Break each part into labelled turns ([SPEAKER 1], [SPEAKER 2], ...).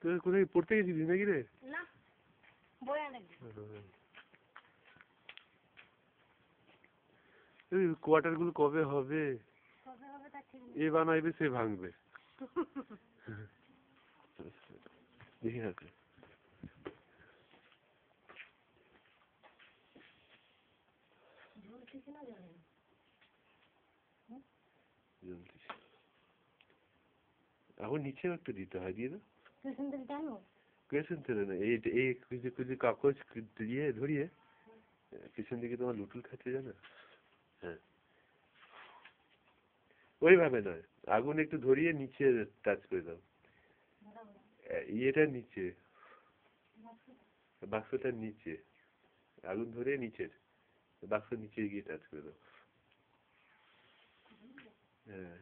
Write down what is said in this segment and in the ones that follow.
[SPEAKER 1] তুই কোথায় পড়তে গেছিলিস নাকি রে?
[SPEAKER 2] না, বই আনেনি।
[SPEAKER 1] কোয়ার্টার গুলো কবে হবে?
[SPEAKER 2] কবে হবে তা ঠিক নেই।
[SPEAKER 1] এ বানাইবে সে ভাঙবে। দেখি আছে।
[SPEAKER 2] ঝুলতেছে না জানেন?
[SPEAKER 1] এখন নিচেও একটু দিতে হয়, দিয়ে না?
[SPEAKER 2] পেছন থেকে টানো?
[SPEAKER 1] পেছন থেকে না, এই খুঁজে খুঁজে কাগজ দিয়ে ধরিয়ে পিছন দিকে তোমার লুটুল খাচ্ছে জানো? হ্যাঁ, ওইভাবে নয়, আগুন একটু ধরিয়ে নিচে টাচ করে দাও। ইয়েটার নিচে, বাক্সটার নিচে আগুন ধরে নিচের বাক্স নিচে গিয়ে টাচ করে দাও। হ্যাঁ,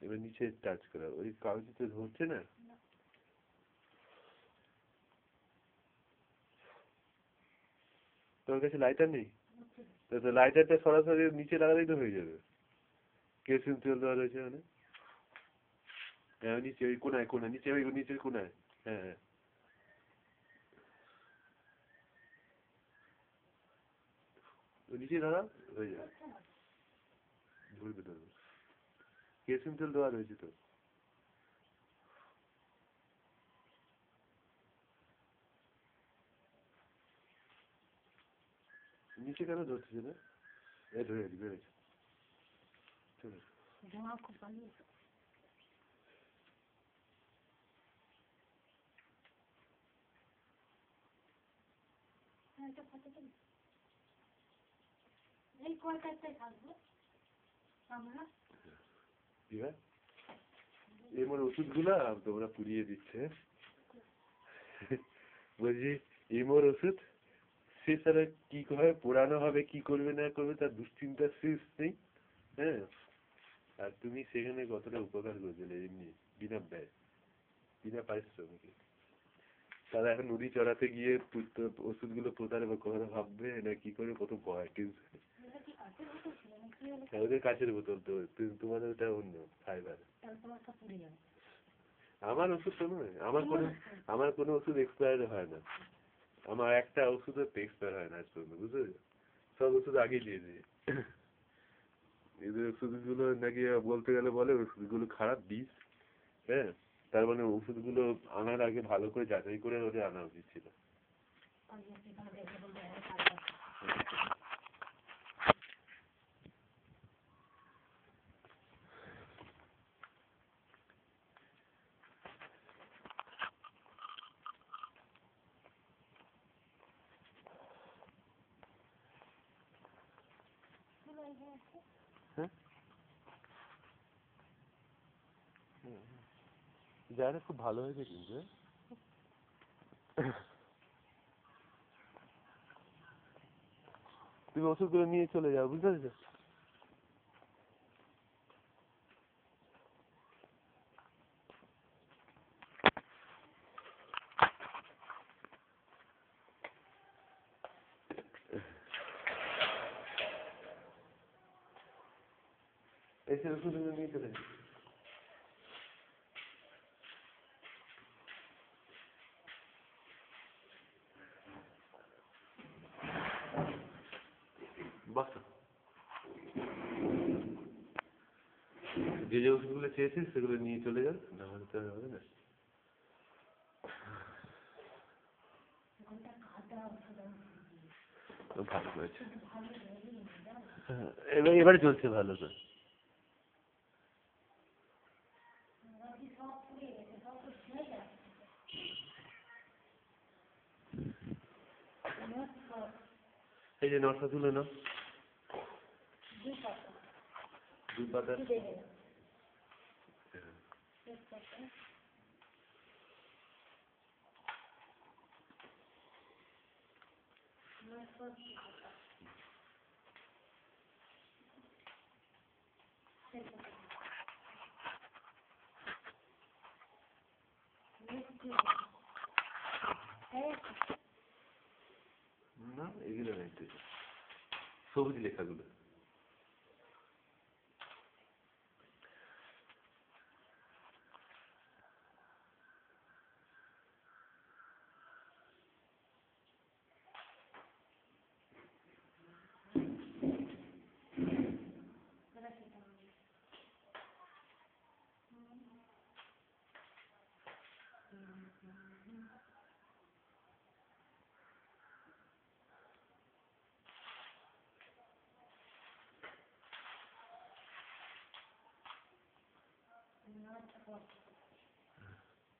[SPEAKER 1] এবার নিচে টাচ করা, ওই কাগজে ধরছে না। তোমার কাছে লাইটার নেই? তো লাইটারটা সরাসরি নিচে লাগালেই তো হয়ে যাবে। কেরোসিন তেল দেওয়া রয়েছে মানে? হ্যাঁ, নিচে ওই কোনায় কোনায়, নিচে ওই নিচের কোনায়। হ্যাঁ হ্যাঁ, ওই নিচে ধরা হয়ে যাবে, ধরবে ধরবে। কেরোসিন তেল দেওয়া রয়েছে তো। নিচে কেন ধরছে না? এই ধরে গেছি, বেড়েছে। চলে
[SPEAKER 2] ধোঁয়া খুব ভালো। এই কয়টাতে থাকবে আমরা?
[SPEAKER 1] এবার এমন ওষুধগুলা তোমরা পুড়িয়ে দিচ্ছে। বলছি এমন ওষুধ, সে তারা কি করে পোড়ানো হবে, কি করবে না করবে তার দুশ্চিন্তার শেষ নেই। হ্যাঁ, আর তুমি সেখানে কতটা উপকার করছিলে এমনি বিনা ব্যয়, বিনা পারিশ্রমিকে। তারা এখন নদী চড়াতে গিয়ে ওষুধগুলো কোথায় কথা ভাববে না কি করে, কত ভয় টেনশন। ওদের কাছের বোতল তো, তোমাদের ওটা অন্য ফাইবার। আমার ওষুধ তো নয়, আমার কোনো ওষুধ এক্সপায়ার হয় না। আমার একটা ওষুধও এক্সপায়ার হয় না আজ পর্যন্ত, বুঝতে পেরেছো? সব ওষুধ আগেই দিয়ে দিই। এদের ওষুধগুলো নাকি বলতে গেলে বলে ওষুধগুলো খারাপ বিষ। হ্যাঁ, তার মানে ওষুধগুলো আনার আগে ভালো করে যাচাই করে ওদের আনা উচিত ছিল। হ্যাঁ, জায়গাটা খুব ভালো হয়েছে কিন্তু। তুমি ওষুধগুলো নিয়ে চলে যাও, বুঝতে পেরেছো? এসে ওষুধগুলো নিয়ে চলে যাও। বাহ, যে যে ওষুধগুলো চেয়েছিস সেগুলো নিয়ে চলে যাও, না হলে তো হবে না। ভালো করেছে। এবারে চলছে ভালো তো। এই যে নটা তুলে নাও, 2 পাতা। না, এগুলো নাই তো, সবুজ লেখাগুলো।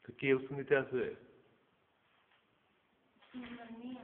[SPEAKER 1] তো কেউ শুনিতে আছে?
[SPEAKER 2] নিয়ে